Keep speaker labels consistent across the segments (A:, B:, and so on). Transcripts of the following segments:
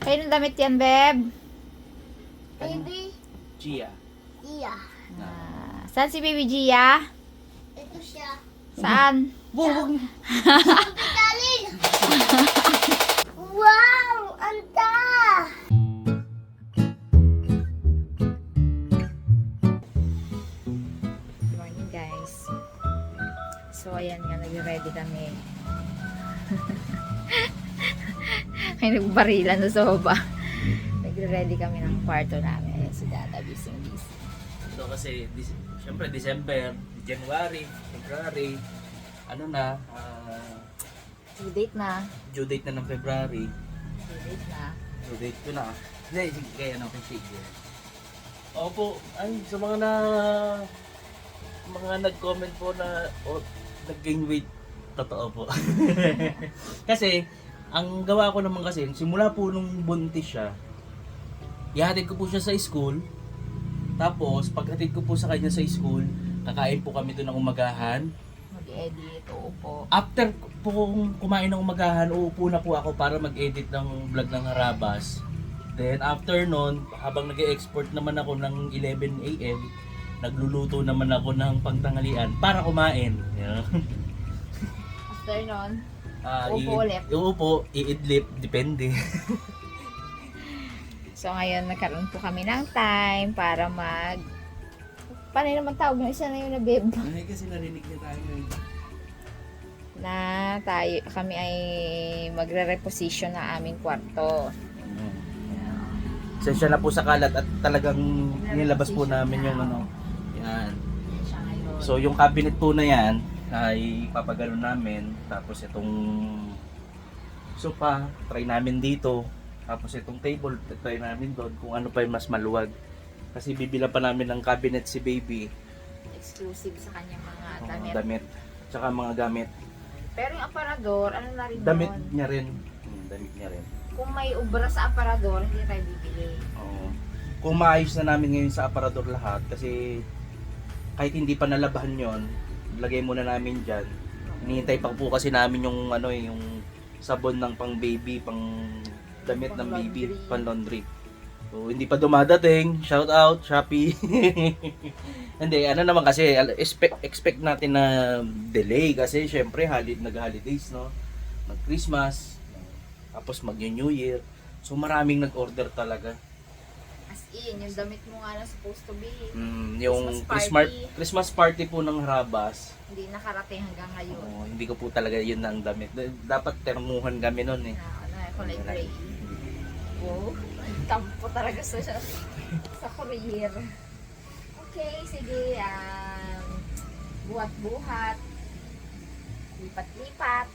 A: Kayo ng damit yan, Beb?
B: Baby,
C: Gia.
B: iya.
A: Saan si Baby Gia?
B: Ito siya.
A: Saan?
B: Galing! Wow! Anta!
A: Good morning, guys. So, ayan nga, nag-ready kami. May nagbarilan na sa baba. Nagre-ready kami ng kwarto namin. Ayan si Dada, busy.
C: So kasi, syempre December, January, February, ano na,
A: Due date na.
C: due date na ng February,
A: Due date na.
C: due date ko na. Hindi, sige, kaya ano, sige. Opo, ay, sa mga nag-comment po na, nag-gain weight, totoo po. Kasi, ang gawa ko naman kasi, simula po nung buntis siya, ihatid ko po siya sa school. Tapos, paghatid ko po sa kanya sa school, kakain po kami doon ng umagahan.
A: Mag-edit, uupo.
C: After po kumain ng umagahan, uupo na po ako para mag-edit ng vlog ng Harabas. Then, after nun, habang nag-export naman ako ng 11 AM, nagluluto naman ako ng pangtanghalian para kumain. Yeah.
A: After nun, uupo ulit.
C: Uupo, iidlip, depende.
A: So ngayon nagkaroon po kami ng time para paano naman tawag ng isa na yun na Beb?
C: Ay, kasi narinig niya tayo
A: Na kami ay magre-reposition ng aming kwarto.
C: Sensya na po sa kalat at talagang nilabas po namin yung ano. Yan.
A: Siya ngayon.
C: So yung cabinet po na yan ay papagano namin. Tapos itong sofa, try namin dito. Tapos itong table, try namin doon kung ano pa yung mas maluwag. Kasi bibilan pa namin ng cabinet si baby.
A: Exclusive sa kanyang mga damit.
C: Damit. Tsaka mga gamit.
A: Pero yung aparador, ano na rin
C: Damit
A: yun?
C: niya rin. Damit niya rin.
A: Kung may ubra sa aparador, hindi tayo bibili.
C: Oo. Kung maayos na namin ngayon sa aparador lahat, kasi kahit hindi pa nalabahan yon, lagay muna namin dyan. Hinihintay pa po kasi namin yung ano yung sabon ng pang baby, pang damit ng baby, pang laundry. So hindi pa dumadating, shout out Shopee. Hindi, ano naman kasi expect natin na delay kasi syempre nag-holidays, no? Mag-Christmas, tapos mag-New Year. So maraming nag-order talaga.
A: As in, yung damit mo nga lang supposed to be.
C: Yung
A: Christmas
C: Christmas party po ng Harabas.
A: Hindi nakarating hanggang ngayon.
C: Hindi ko po talaga yun ang damit. Dapat termuhan kami noon eh.
A: Kulay gray. Wow, tampo talaga sa courier. Okay, sige. Buhat-buhat. Lipat-lipat.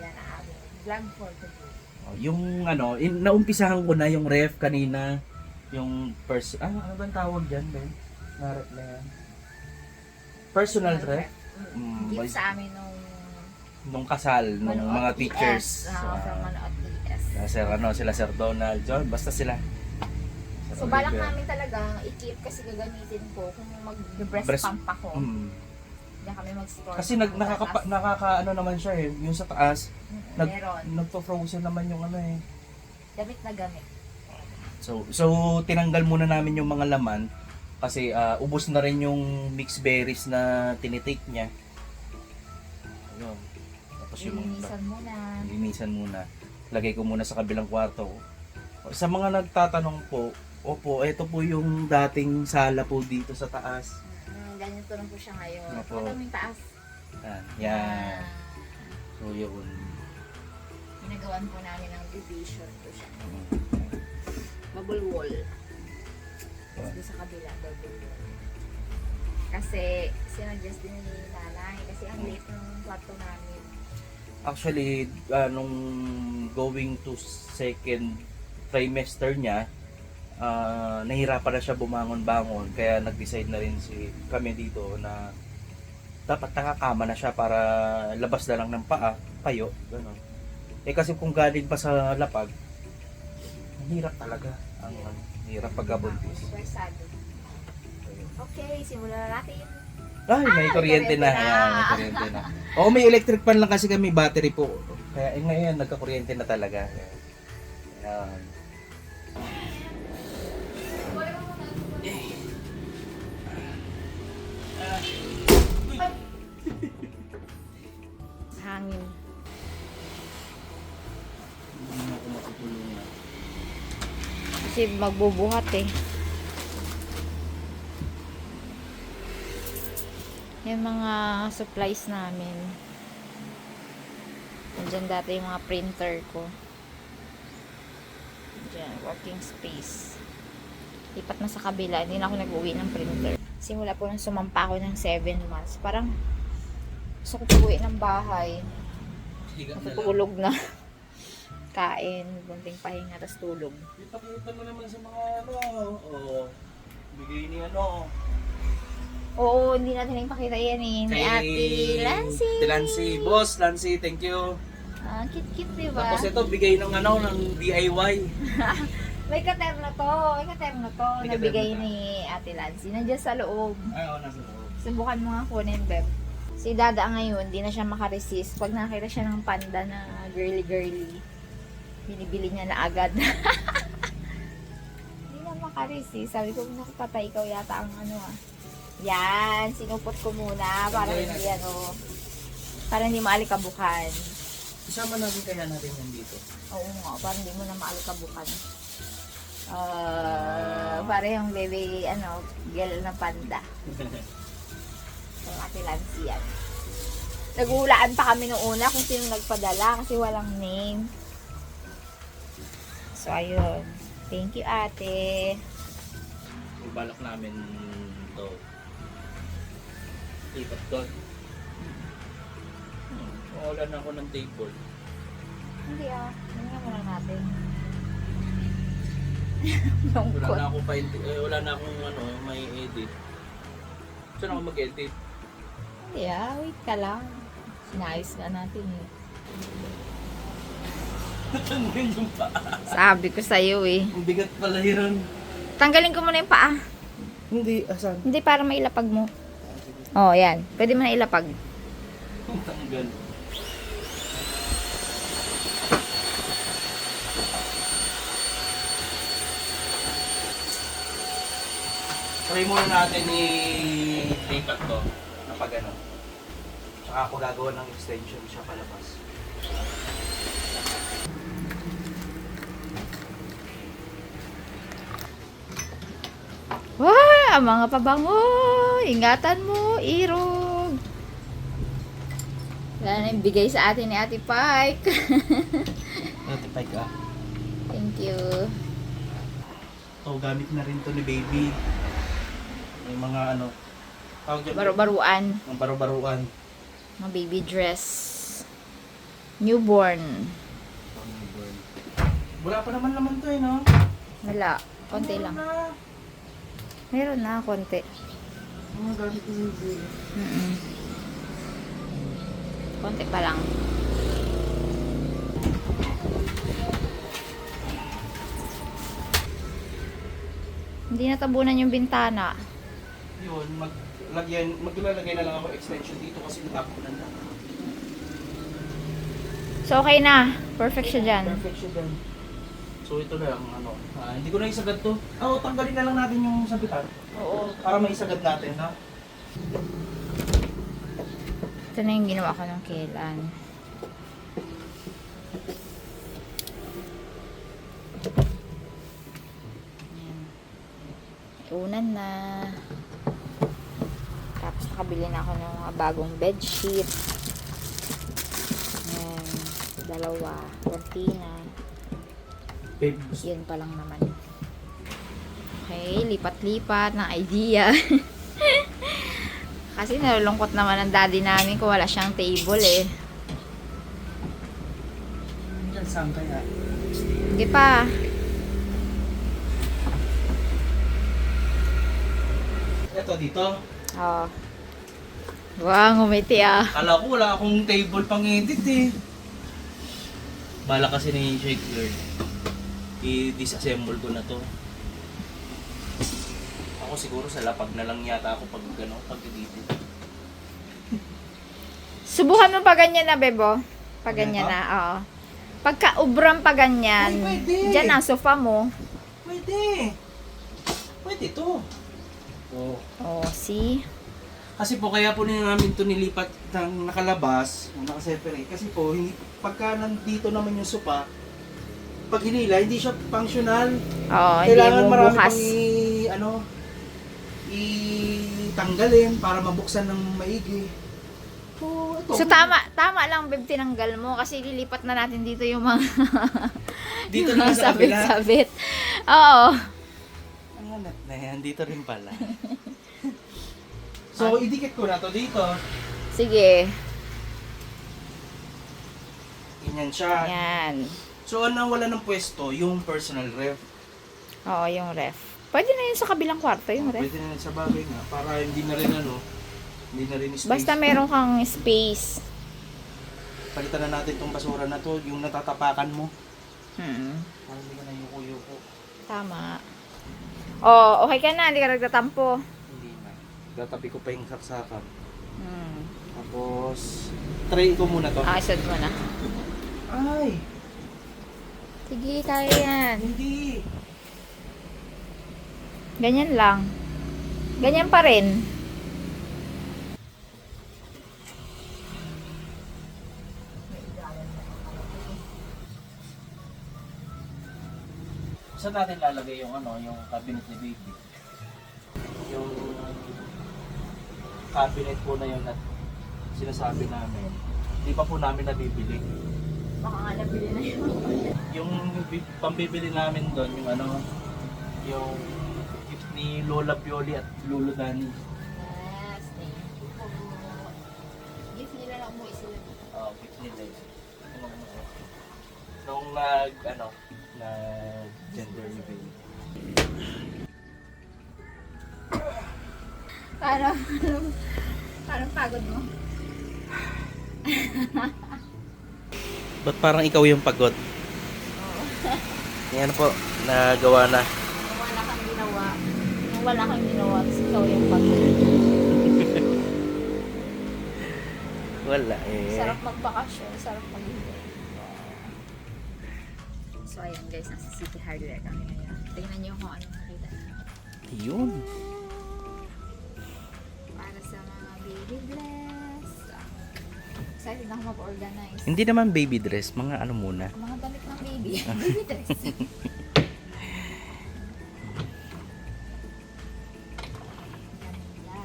A: Yan ang aming vlog for today.
C: Yung ano, naumpisahan ko na yung ref kanina. Yung ano bang tawag dyan, Ben? Na ref na yan. Personal ref?
A: Gift sa amin
C: Nung kasal, nung mga teachers.
A: From Manood TS.
C: Sila Sir Donald, John, basta sila.
A: So balak namin talaga i-keep kasi gagamitin ko kung mag-breast pump ako. Diyan kami mag-store.
C: Kasi nakaka ano naman siya eh, yung sa taas,
A: meron.
C: nagpo-frozen naman yung ano eh.
A: Gamit na gamit.
C: So tinanggal muna namin yung mga laman kasi ubos na rin yung mixed berries na tinitake niya. Ayun. Tapos linisan muna. Lagay ko muna sa kabilang kwarto. Sa mga nagtatanong po, opo, ito po yung dating sala po dito sa taas.
A: Ganito lang po siya ngayon.
C: Opo.
A: Ito kaming taas.
C: Yan. So yun.
A: Ginagawan po namin ng division po siya. Bubble wall. Tapos doon sa kabila, double wall. Kasi sinuggest din ni nanay. Kasi ang late ng kwarto namin.
C: Actually, nung going to second trimester niya, nahirapan na siya bumangon-bangon. Kaya nag-decide na rin kami dito na dapat nakakama na siya para labas na lang ng paa, payo, gano'n. Eh kasi kung galing pa sa lapag, ang hirap talaga. Ang hirap pagkabuntis.
A: Okay, simulan na natin.
C: Ay, may kuryente na. Ayan, may kuryente na. Oo, may electric fan lang kasi kami, battery po. Kaya ngayon, nagka-kuryente na talaga. Ayan.
A: Kasi magbubuhat eh. Yung mga supplies namin. Nandiyan dati yung mga printer ko. Diyan, working space. Lipat na sa kabila. Hindi na ako nag-uwi ng printer. Simula po nung sumampa ako ng 7 months. Parang gusto ko uwi ng bahay. Natutulog na. Kain, bunting pahinga, tapos tulog.
C: Ipakita mo naman sa mga ano, bigay ni ano.
A: Oo, hindi natin ipakita yan eh. Ni Ate Lancy.
C: Ate Lancy. Boss, Lancy, thank you.
A: Ah, cute-cute, diba?
C: Tapos ito, bigay ng ano, ng DIY.
A: May katerno to. May katerno to.
C: May
A: Nabigay
C: katerno
A: ni Ate Lancy. Nandiyan sa loob.
C: Ay, oo, nasa loob.
A: Subukan mo nga kunin, Beb. Si Dada ngayon, di na siya makaresist. Pag nakita siya ng panda na girly-girly, binibili niya na agad. Hindi na makaresist. Sabi ko, naku patay, ikaw yata ang ano ah. Yan, sinupot ko muna para hindi ano, para hindi maalikabukan.
C: Isama natin kaya natin yan dito.
A: Oo nga, para hindi mo na maalikabukan. Para yung baby, ano, girl na panda. Yung Ate Lancy yan. Naguhulaan pa kami nung una kung sino nagpadala kasi walang name. So, ayun. Thank you, ate.
C: Ibalak namin to. Lipat doon. Wala na ako ng table.
A: Hindi ah. Tingnan muna natin.
C: Wala
A: Lungkot.
C: na akong wala na akong ano, may edit. Saan ako mag-edit?
A: Hindi ah. Wait ka lang. Sinayos nga natin eh.
C: Tanggalin yung paa.
A: Sabi ko sa'yo eh.
C: Ang bigat pala yun.
A: Tanggalin ko muna yung paa.
C: Hindi, asan?
A: Hindi, para mailapag mo. Oh, yan. Pwede mo na ilapag.
C: Tanggal. Try muna natin i-lipat to na pag ano. Tsaka ako gagawa ng extension siya palabas.
A: Wow! Ang mga pabango! Ingatan mo, irog! Wala na yung bigay sa atin ni Ate Pike.
C: Notify ka.
A: Thank you.
C: Ito, gamit na rin to ni baby. May mga ano, tawag dyan.
A: Baro-baruan.
C: Ang baro-baruan.
A: Mga baby dress. Newborn.
C: Wala pa naman to eh, no?
A: Wala. Konti lang.
C: Wala.
A: Meron na, konti.
C: Mga gamit ni baby.
A: Konti pa lang. Hindi natabunan yung bintana.
C: Yun, maglalagay na lang ako extension dito kasi natapunan na.
A: So, okay na. Perfect siya dyan.
C: Perfect siya dyan. So ito lang, ano, hindi ko na isagad to. Oo, tanggalin na lang natin yung sabitan.
A: Oo.
C: Para maisagad natin, ha?
A: Ito na yung ginawa ko ng kailan. Ayan. Unan na. Tapos nakabili na ako ng mga bagong bedsheet. Ayan. Dalawa. Cortina.
C: Babe,
A: Yun pa lang naman. Okay, lipat-lipat ng idea. Kasi nalulungkot naman ang daddy namin kung wala siyang table eh.
C: dyan saan kaya?
A: Hindi pa.
C: Ito dito.
A: Oh. Wow, ngumiti ah.
C: Kala ko wala akong table pang edit eh. Bala kasi ni Shake Girl. I-disassemble ko na to. Ako siguro sa lapag na lang yata ako pag gano, pag dito.
A: Subukan mo pa ganyan na, Bebo. Pa ganyan
C: Ganito?
A: na, oo. Pagka ubram pa ganyan,
C: Ay, pwede.
A: dyan ang sofa mo.
C: Pwede. Pwede to. Oh.
A: Oh, see?
C: Kasi po kaya po namin ito nilipat ng nakalabas, nakaseparate. Kasi po, pagka nandito naman yung sopa, pag hinila, hindi siya functional.
A: Oo, hindi
C: Kailangan
A: mo
C: marami
A: bukas.
C: pang itanggalin para mabuksan ng maigi. So, ito.
A: So tama lang Beb, tinanggal mo kasi lilipat na natin dito yung mga
C: Dito
A: yung
C: na
A: mga
C: sa kabila.
A: sabit-sabit. Oo.
C: Ang hanap na yan, dito rin pala. So, idikit ko na to dito.
A: Sige.
C: Ganyan siya.
A: Yan.
C: So, ano wala ng pwesto? Yung personal ref.
A: Oo, yung ref. Pwede na yun sa kabilang kwarto yung ref.
C: Pwede na sa bagay nga. Para hindi na rin hindi na rin space.
A: Basta meron kang space.
C: Palitan na natin tong basura na to, yung natatapakan mo. Para hindi ka na yuko-yuko.
A: Tama. Oh, okay ka na, hindi ka nagtatampo.
C: Hindi na. Tatabi ko pa yung saksakan.
A: Hmm.
C: Tapos, try ko muna to.
A: Isod mo na.
C: Ay!
A: Sige, kaya yan.
C: Hindi!
A: Ganyan lang. Ganyan pa rin.
C: Saan natin lalagay yung yung cabinet ni baby? Yung cabinet po na yun at sinasabi namin. Hindi pa po namin nabibili.
A: Baka nga nabili na yun.
C: Yung pambibili namin doon, yung gift ni Lola Pioli at Lolo Dani.
A: Yes, thank you po. Gift nila lang mo sila.
C: Gift nila yun. Nung nag-gender ni baby.
A: Parang pagod mo.
C: Ba't parang ikaw yung pagod? Yan po, nagawa na.
A: Kung wala kang ginawa, tapos ikaw yung pagod.
C: Wala eh.
A: Sarap magbakasyon, sarap mag-enjoy. So ayan guys, nasa City Hardware kami ngayon. Tingnan nyo kung anong nakita niyo.
C: Yun.
A: Para sa mga baby bless. Excited na ako mag-organize.
C: Hindi naman baby dress, mga ano muna.
A: Mga damit ng baby. Baby dress. Ganda.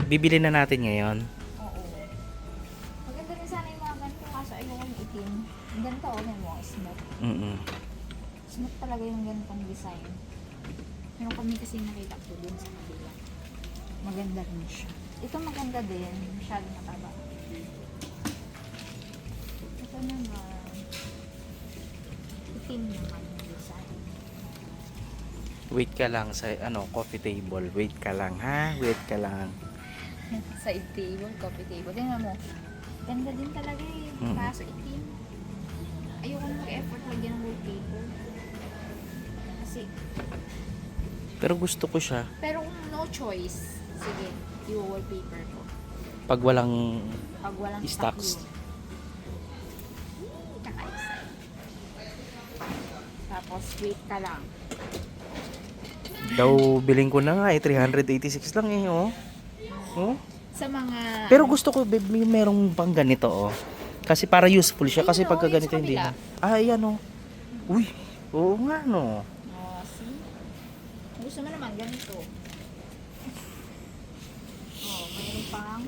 C: Bibili na natin ngayon.
A: Oo. Maganda rin sana yung mga ganito kaso ayoko yung itim. Yung ganito o yung mga smooth. Smooth talaga yung ganitong design. Meron kami kasi nakita ko dun sa kabila. Maganda rin siya. Ito maganda din. Masyado mataba. Ito naman. Itim naman yung design.
C: Wait ka lang sa coffee table. Wait ka lang ha. Wait ka lang.
A: Side table, coffee table. Tingnan mo. Ganda din talaga eh. Kaso itim. Ayoko na mag-effort lagyan ng wallpaper. Kasi,
C: Pero gusto ko siya.
A: pero kung no choice, sige, i-wallpaper ko.
C: Pag walang
A: Pag walang
C: stocks.
A: stock yun. Kakaisay. Tapos, wait ka lang.
C: Daw biling ko na nga 386 lang eh oh. Oh.
A: Sa mga...
C: Pero gusto ko babe, may merong pang ganito oh. Kasi para useful siya kasi
A: Ayun,
C: pagka
A: yung
C: ganito
A: sa
C: hindi
A: kabila.
C: na. Ah, ayan oh. Uy, oo nga no.
A: Oh, see? Gusto mo naman ganito. Oh, mayroon pang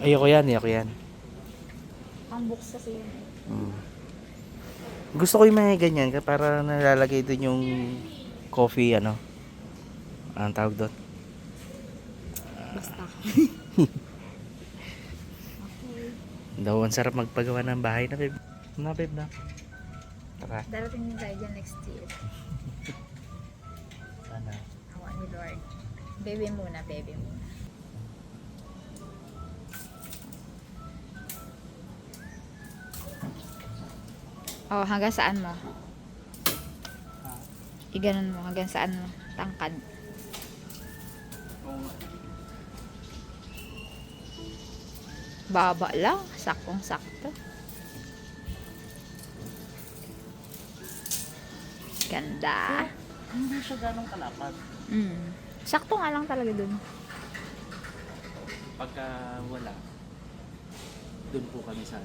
C: Ayoko yan.
A: pang books kasi yun.
C: Gusto ko yung mga ganyan para nalalagay doon yung coffee ang tawag doon.
A: Basta. Okay.
C: Daw ang sarap magpagawa ng bahay na babe. Na babe na. Tara.
A: Darating din tayo dyan next year.
C: Sana.
A: Awa ni Lord. Baby muna, baby muna. Oh, hanggang saan mo? Iganon mo, hanggang saan mo? Tangkad. Baba lang, saktong-sakto. Ganda.
C: Hindi siya ganong kalapad.
A: Sakto nga lang talaga dun.
C: Pagka wala. doon po kami sa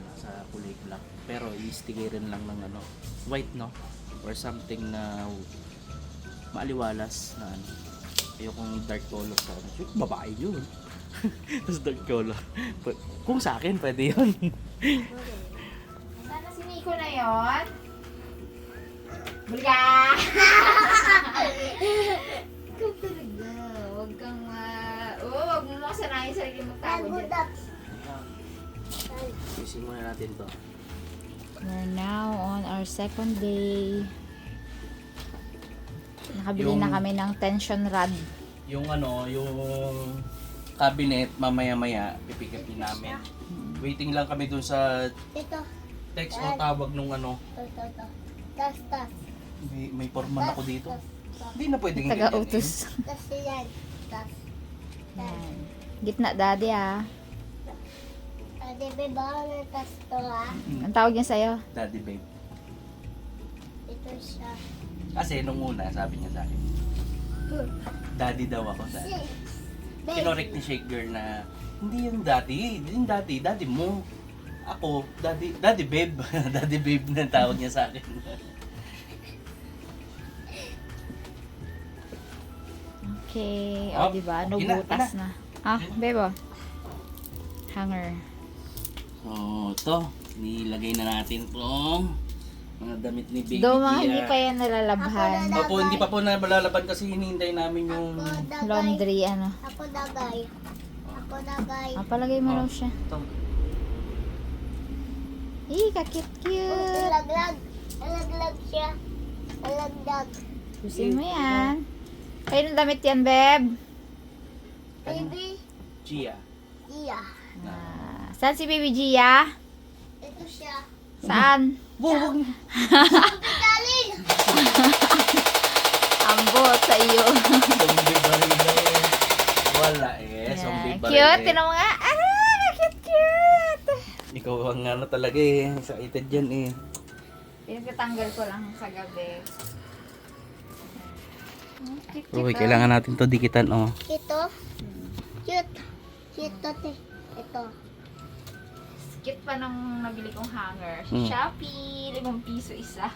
C: kulay black. Pero i-stickerin lang ng ano, white, no? Or something na maaliwalas na ano. Ayokong dark color sa ano. Sure, babae yun. Tapos dark color. Kung sa akin, pwede yun.
A: Sana si Nico na yun? Bulga! Ikaw talaga. Huwag kang huwag mo makasanayin sa sarili mo tao dyan.
B: Nagudap.
C: Isin muna natin to.
A: We're now on our second day. Nakabili na kami ng tension rod.
C: Yung ano, yung cabinet, mamaya-maya, pipikapin namin. Waiting lang kami dun sa
B: Ito.
C: text o tawag nung ano.
B: Ito. Tas.
C: May forman ako dito. Hindi na pwedeng
A: Taga-utos.
B: Tas yan. Tas.
A: Yan. Gitna daddy ah.
B: Ate, ba na tas to ha?
A: Ang tawag niya sa'yo?
C: Daddy babe.
B: Ito siya.
C: Kasi nung una, sabi niya sa akin, daddy daw ako. Kinorek ni Shake Girl na, hindi yung daddy, daddy mo. Ako, daddy babe. Daddy babe na tawag niya sa akin.
A: Okay.
C: Oh,
A: O, diba?
C: okay na,
A: Butas na. Ah, bebo. Hanger.
C: So, ito. Nilagay na natin itong mga damit ni Baby
A: Do mga
C: Gia.
A: hindi pa yan nalalabhan.
C: Opo, hindi pa po nabalalaban kasi hinihintay namin yung...
A: Laundry, ano.
B: Ako dagay.
A: Ah, palagay mo lang siya.
C: Ito.
A: Ih, kakit-cute.
B: Alaglag siya. Alagdag.
A: Susin mo yan. Kayo ng damit yan, Beb?
B: Baby.
C: Gia.
B: Iya.
A: Ah, saan si Baby Gia?
B: Ito siya.
A: Saan?
C: Wag!
B: Galing.
A: Ambot sa iyo.
C: Zombie baril eh. Wala eh. Zombie
A: Yan.
C: baril
A: Cute,
C: eh.
A: tinan mo nga. Ah, cute.
C: Ikaw ang ano talaga eh. Excited dyan eh.
A: Pinagtatanggal ko lang sa gabi. Cute,
C: Uy,
A: cute,
C: kailangan natin to dikitan oh.
B: Ito. Cute. Cute to te. Ito.
A: Cute pa nung nabili kong hanger. Sa
C: Hmm.
A: Shopee, 5 piso isa.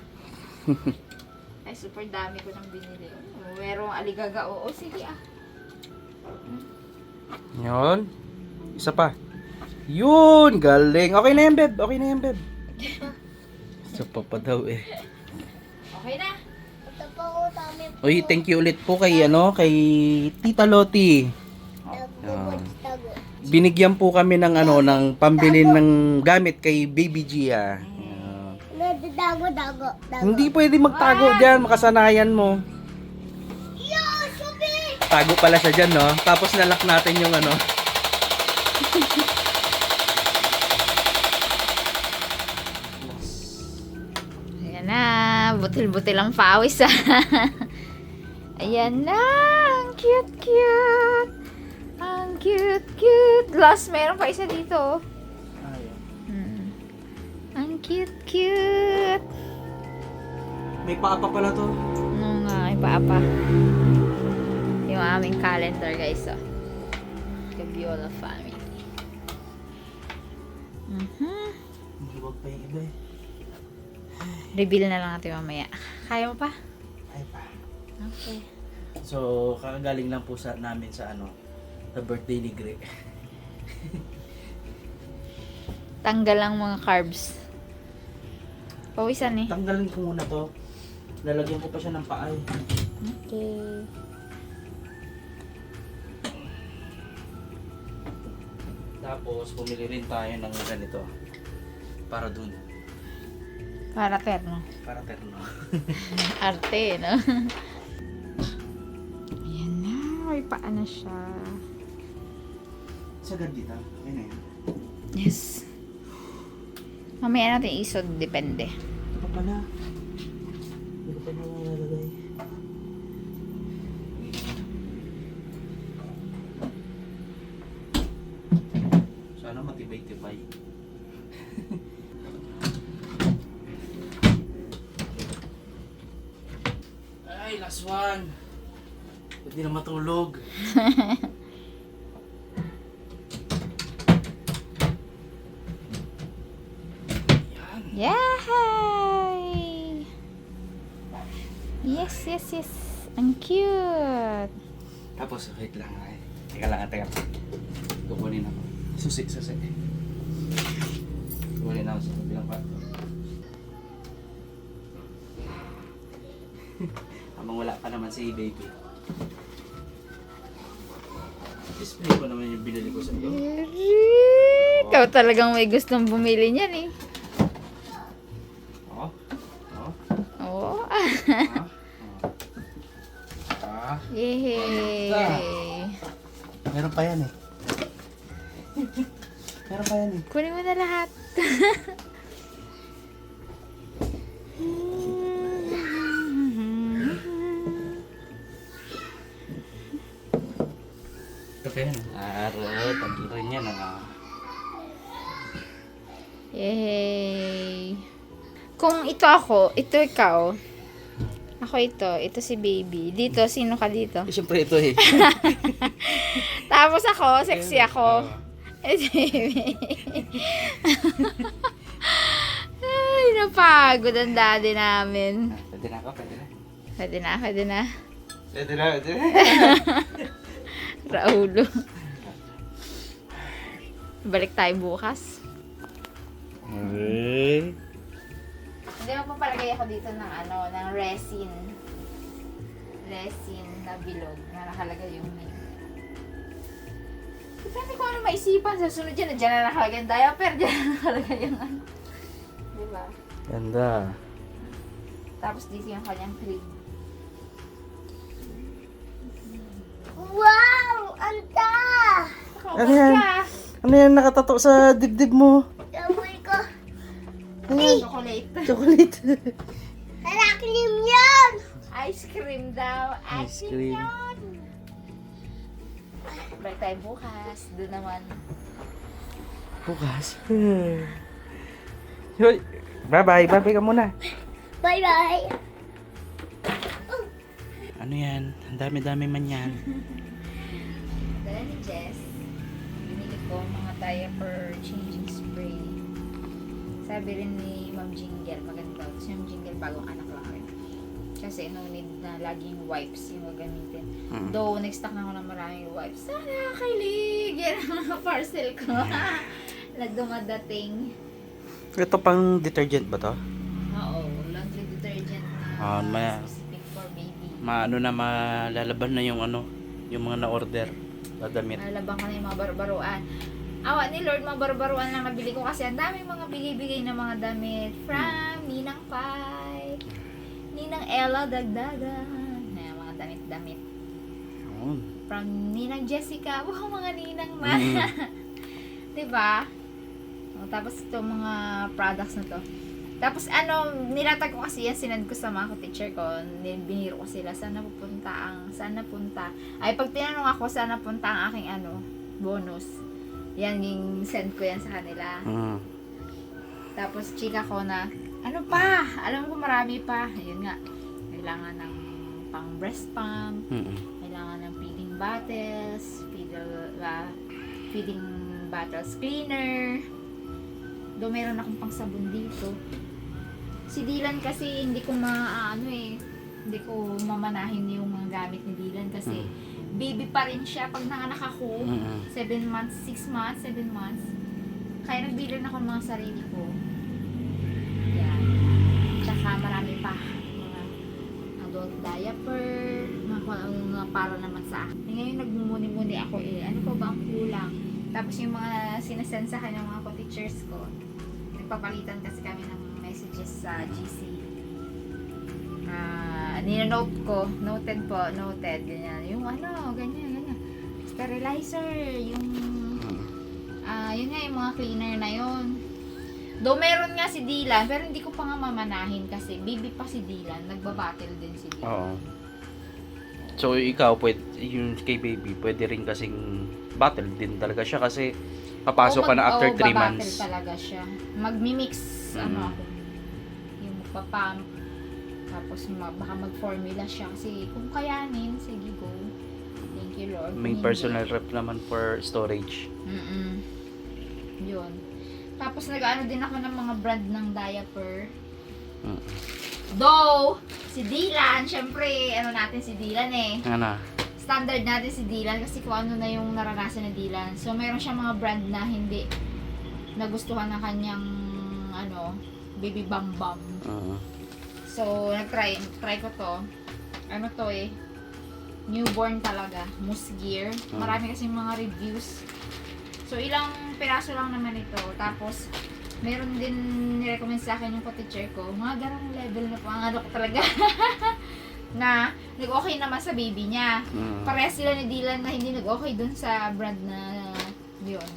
A: Ay, super dami ko nang binili. Merong aligaga. Oo, sige ah.
C: Yun. Isa pa. Yun! Galing. Okay na yan, Beb. Okay na yan, Beb. Isa pa daw eh.
A: Okay na.
B: Ito po ko dami po.
C: Uy, thank you ulit po kay kay Tita Loti.
B: Tago.
C: Binigyan po kami ng ng pambili ng gamit kay Baby Gia.
B: Dago.
C: Hindi pwede magtago diyan, makasanayan mo.
B: Yo, subi!
C: Tago pala siya diyan, no? Tapos nalock natin yung
A: Ayan na. Butil-butil ang pawis ah. Ayan na. Ang cute-cute. Ang cute-cute. Last, meron pa isa dito. Ang cute-cute.
C: May paapa pala to.
A: Ano nga, ay paapa. Yung aming calendar, guys, oh. Gabiola family.
C: Huwag pa yung iba eh.
A: Reveal na lang natin mamaya. Kaya mo pa?
C: Ay pa.
A: Okay.
C: So, kakagaling lang po namin sa the birthday ni Gre.
A: Tanggal lang mga carbs. Pawisan eh.
C: Tanggalin ko muna to. Lalagyan ko pa siya ng paay.
A: Okay.
C: Tapos, pumili rin tayo ng ganito. Para dun.
A: Para terno.
C: Para terno.
A: Arte, no? Ayan na. May paa na siya.
C: Sagad dito. Ayun na yun.
A: Yes. Mamaya natin isod. Depende.
C: Ito pa pala. Hindi ko pa nalalagay. Sana matibay-tibay. Ay, last one. Pwede na matulog.
A: Yes, yes, yes. Ang cute.
C: Tapos, wait lang. Ay, teka lang. Kukunin ako. Susi. Kukunin ako sa bilang kwarto. Habang wala pa naman si baby. Display ko naman yung binili ko sa iyo.
A: Ikaw talagang may gustong bumili niyan eh.
C: Oo.
A: Oo.
C: Yehey!
A: Yehey.
C: Meron pa yan eh.
A: Kunin mo na lahat.
C: Ito pa yan. Tagirin yan.
A: Yehey. Kung ito ako, ito ikaw. Ako ito si baby. Dito, sino ka dito?
C: Siyempre ito eh.
A: Tapos ako, sexy ako. Eh, si baby. Ay, napagod ang daddy namin.
C: Pwede na ako, pwede na.
A: Pwede na.
C: Pwede na.
A: Raulo. Balik tayo bukas. Hindi mo papalagay ako dito ng ng resin. Resin na bilog na nakalagay yung name. Depende ko ano maisipan. Sa sunod dyan na nakalagay yung diaper. Dyan na nakalagay yung Diba?
C: Ganda.
A: Tapos dito yung kanyang crib.
B: Wow! Anta!
C: Ano yan? Ano yan nakatato sa dibdib mo?
B: Amoy ko.
A: Chocolate.
C: Chocolate.
B: Narakilim yan!
A: Ice cream daw.
C: Ice cream.
A: Yun. Balik tayo bukas. Doon naman.
C: Bukas. Hoy. Bye-bye. Bye-bye ka muna.
B: Bye-bye!
C: Ano yan? Ang dami-dami man yan.
A: Dala ni Jess. Binili ko mga diaper changing spray. Sabi rin ni Ma'am Jingle, maganda. Tapos yung Jingle bagong anak lang rin. Kasi no need na laging wipes yung gagamitin. Though, next-stock na ako ng maraming wipes. Sana kilig! Yan ang mga parcel ko. Na dumadating.
C: Ito pang detergent ba to?
A: Oo, laundry detergent na specific for baby.
C: Maano na malalaban na yung yung mga na-order na damit.
A: Nalabang ko na yung mga baruan. Awa ni Lord, mga baruan lang nabili ko kasi ang daming mga bigay-bigay na mga damit from Ninang Pai, Ninang Ella Dagdagan, na mga damit-damit. From Ninang Jessica, wow, mga ninang na. Diba? O, tapos itong mga products na to. Tapos nilatag ko kasi yan, sinend ko sa mga teacher ko, biniro ko sila, saan napunta. Ay, pag tinanong ako, saan napunta ang aking bonus. Yan, yung send ko yan sa kanila. Tapos, chika ko na, ano pa? Alam ko marami pa. Ayun nga, kailangan ng pang breast pump, kailangan ng feeding bottles, feeding bottles cleaner. Do meron akong pang sabon dito. Si Dylan kasi hindi ko hindi ko mamanahin yung mga gamit ni Dylan kasi baby pa rin siya pag nanganak ako. 7 months, 6 months, 7 months. Kaya nagbilan ako ng mga sarili ko. Yan. Tsaka marami pa. Mga adult diaper, mga para naman sa akin. Ngayon nagmumuni-muni ako ano pa ba ang kulang? Tapos yung mga sinasend sa akin ng mga co-teachers ko, nagpapalitan kasi kami ng messages sa GC. Ninonote ko, noted, ganyan. Yung ganyan. Sterilizer, yung yun nga, yung mga cleaner na yun. Though meron nga si Dylan, pero hindi ko pa nga mamanahin kasi baby pa si Dylan, nagbabattle din si Dylan.
C: Oo. So ikaw, yung kay baby, pwede rin kasing battle din talaga siya kasi papasok ka na after 3 months.
A: Babattle talaga siya. Magmi-mix, ako, yung magpapump, tapos baka mag-formula siya kasi kung kayanin, sige go. Thank you Lord.
C: May personal rep naman for storage.
A: Yun. Tapos nag-ano din ako ng mga brand ng diaper. Though, si Dylan, syempre, ano natin si Dylan eh.
C: Ano?
A: Standard natin si Dylan kasi kung ano na yung naranasan ni Dylan. So, meron siyang mga brand na hindi nagustuhan ng kanyang, ano, baby bam bam. So, try ko to. Ano to eh, newborn talaga, Moose Gear. Marami kasing mga reviews. So, ilang piraso lang naman ito. Tapos, meron din nirecommend sa akin yung co-teacher ko. Mga ganang level na po ang ano ko talaga. Na nag-okay naman sa baby niya. Parehas sila ni Dylan na hindi nag-okay dun sa brand na yun.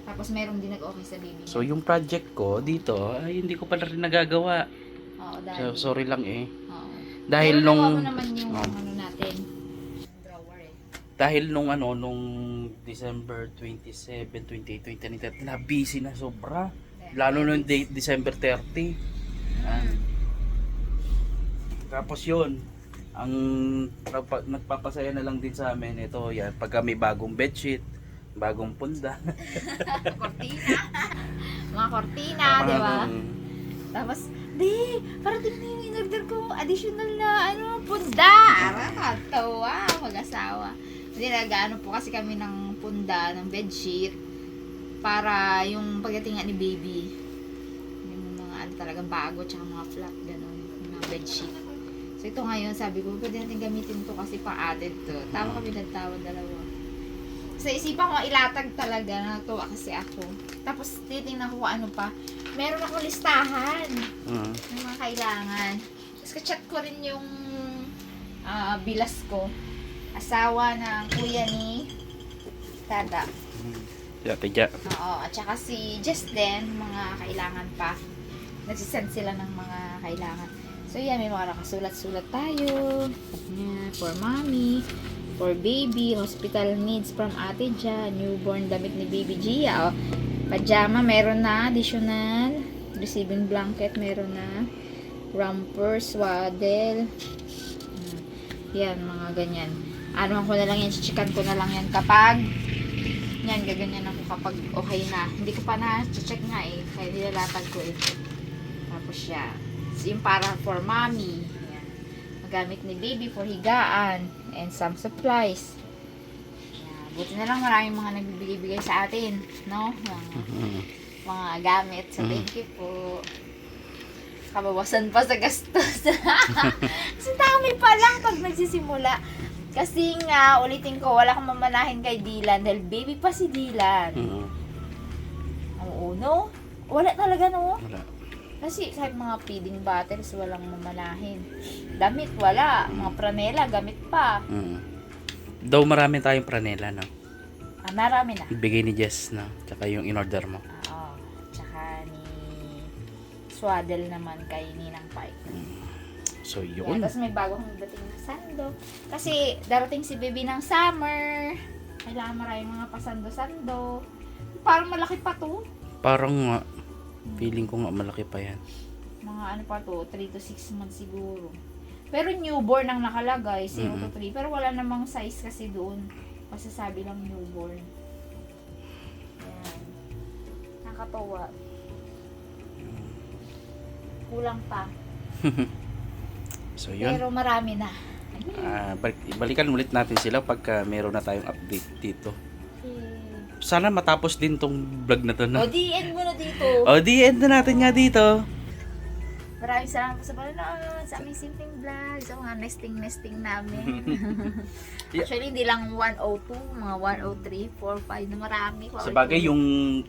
A: Tapos meron din nag-okay sa baby niya.
C: So yung project ko dito ay hindi ko pa rin nagagawa.
A: Oo, dahil.
C: So, sorry lang eh.
A: Oo.
C: Dahil
A: Pero
C: nung
A: nagawa mo naman yung ano natin. Drawer eh.
C: dahil nung ano nung December 27, 28, 29, na busy na sobra. Lalo nung December 30. Tapos yun, ang nagpapasaya na lang din sa amin ito yan pagka may bagong bedsheet, bagong punda.
A: Kortina. Mga kortina, di ba? Tapos, parating na yung in-order ko, additional na, punda. Tawa, mag-asawa. Hindi, nag-ano po kasi kami ng punda, ng bedsheet, para yung pagdating nga ni baby, yung mga talagang bago, tsaka mga flat, gano'n, yung mga bedsheet. So, ito ngayon, sabi ko, pwede natin gamitin to kasi pang-added to. Tama kami nagtawa dalawa. Sa isipan ko, ilatag talaga, natuwa kasi ako. Tapos, titingnan ko kung ano pa. Meron akong listahan ng mga kailangan. Tapos, kachat ko rin yung bilas ko. Asawa ng kuya ni Tada.
C: Tija.
A: Oo, at saka si Jess din, mga kailangan pa. Nagsisend sila ng mga kailangan. So, yan, may mga nakasulat-sulat tayo. Yan, for mommy. For baby, hospital needs from Ate Ja, newborn damit ni Baby Gia. Oh. Pajama, meron na. Additional. Receiving blanket, meron na. Romper, swaddle. Yan, mga ganyan. Ano ko na lang yan, chichikan ko na lang yan kapag yan, gaganyan ako kapag okay na. Hindi ko pa na-check nga eh. Kaya nilalatag ko eh. Tapos siya. Yung para for mommy. Yan. Magamit ni baby for higaan. And some supplies. Yan. Buti na lang maraming mga nagbibigay sa atin. No? Mga gamit. So, thank you po. Kabawasan pa sa gastos. Kasi dami pa lang pag nagsisimula. Kasi nga, ulitin ko, wala kang mamanahin kay Dylan dahil baby pa si Dylan. Oo, no? Wala talaga, no?
C: Wala.
A: Kasi kahit mga feeding bottles, walang mamanahin. Damit, wala. Mga pranela, gamit pa.
C: Daw marami tayong pranela, no?
A: Marami na.
C: Ibigay ni Jess, no? Tsaka yung in-order mo.
A: Oo. Tsaka ni Swaddle naman kay Ninang Pike.
C: So,
A: Yan,
C: yun.
A: tapos may bagong dating na sando. Kasi darating si baby ng summer. Kailangan maraming mga pasando-sando. Parang malaki pa to.
C: Parang nga, feeling ko nga malaki pa yan.
A: Mga ano pa to, 3 to 6 months siguro. Pero newborn ang nakalagay, 0 to 3. Pero wala namang size kasi doon. Masasabi lang newborn. Yan. Nakakatawa. Kulang pa.
C: So, yun.
A: Pero marami na.
C: Balikan ulit natin sila pagka meron na tayong update dito. Sana matapos din tong vlog na to, no?
A: O, di end mo na dito.
C: O, di end na natin nga dito.
A: Maraming salamat po sa panonood sa aming simpleng vlog. So, mga nesting namin. Actually, hindi lang 102, mga 103, 4, 5 na marami.
C: Sa bagay, yung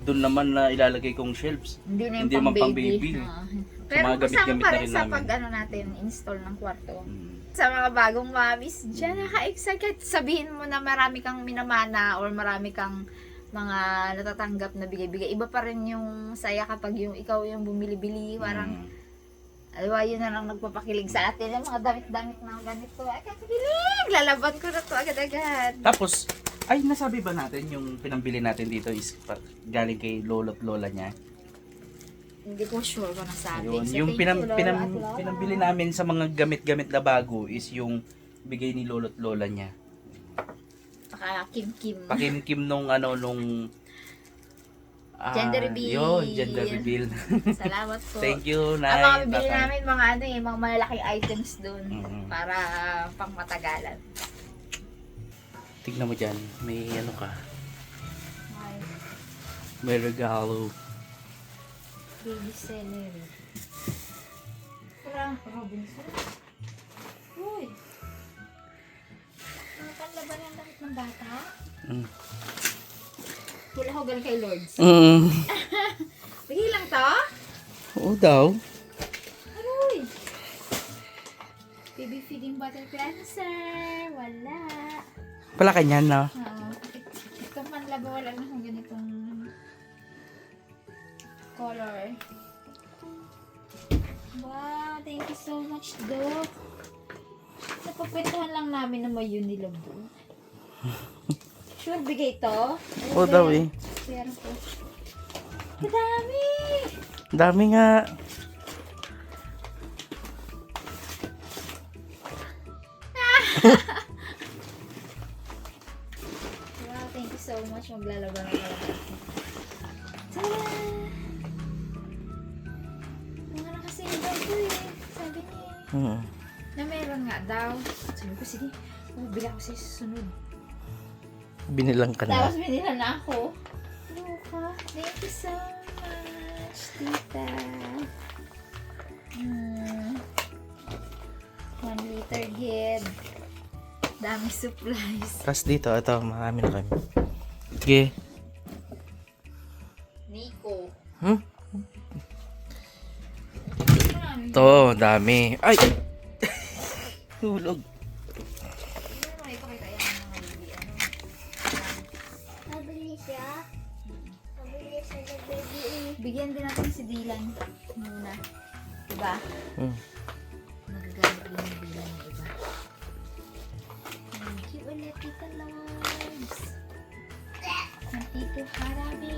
C: dun naman na ilalagay kong shelves,
A: hindi na yung
C: hindi naman pang baby.
A: Pero
C: mga
A: kasama
C: gamit-gamit
A: pa
C: na
A: rin
C: rin
A: sa
C: namin.
A: pag ano natin, install ng kwarto. Sa mga bagong mommies dyan, naka-excite. Kahit sabihin mo na marami kang minamana or marami kang mga natatanggap na bigay-bigay. Iba pa rin yung saya kapag yung ikaw yung bumili-bili. Parang, alawa yun na lang nagpapakilig sa atin. Yung mga damit-damit na ganito. Ay, kakilig! Lalaban ko na to agad-agad.
C: Tapos, ay nasabi ba natin yung pinambili natin dito is galing kay lolo't lola niya?
A: Hindi ko sure kung nasabi.
C: Ayun,
A: So,
C: yung
A: thank you, Lola at Lola.
C: pinambili namin sa mga gamit-gamit na bago is yung bigay ni lolo't lola niya.
A: Kim-kim.
C: Pakimkim nung ano nung
A: Gender reveal.
C: Yun, gender reveal.
A: Salamat po.
C: Thank you,
A: Ang
C: Nay.
A: mga bibili
C: Tatay.
A: namin, mga ano eh, mga malalaking items dun.
C: Mhm.
A: Para pang matagalan.
C: Tignan mo dyan, may ano ka,
A: Okay.
C: may regalo.
A: Baby celery. Frank Robinson. Uy! Mga panlaban yung damit ng bata?
C: Mm.
A: Wala ko galing kay Lords.
C: Mm.
A: Bigay lang to?
C: Oo daw.
A: Aroy! Baby feeding bottle cleanser. Wala.
C: Pala kanyan, no?
A: Oo. Ito panlaba, wala na akong ganitong color. Wow, thank you so much, Doc. Napapwentuhan lang namin na may Unilabo. Sure, bigay to?
C: Oo daw eh.
A: Pero po. Kadami!
C: Dami nga.
A: Wow, thank you so much. Maglalaba na pala. Tada! Mga nakasin daw ko eh. Sabi niya eh.
C: Mm.
A: Na meron nga daw. Sabi ko, sige, bumibili ako sa susunod.
C: Binilang ka na.
A: Tapos binila na ako. Luka, thank you so much, tita. 1 liter gid. Dami supplies.
C: Tapos dito, ito, marami na kami. Sige.
A: Nico.
C: Hmm?
A: Marami.
C: Ito, dami. Ay! Hulog.
A: Ano may pakita yan mga baby, ano?
B: Nabili siya. Nabili siya ng baby.
A: Bigyan din natin si Dylan muna. Diba?
C: Hmm.
A: Nagagamit din ni Dylan ng iba. Thank you ulit, Tita Loves. Ng Tito Harabe.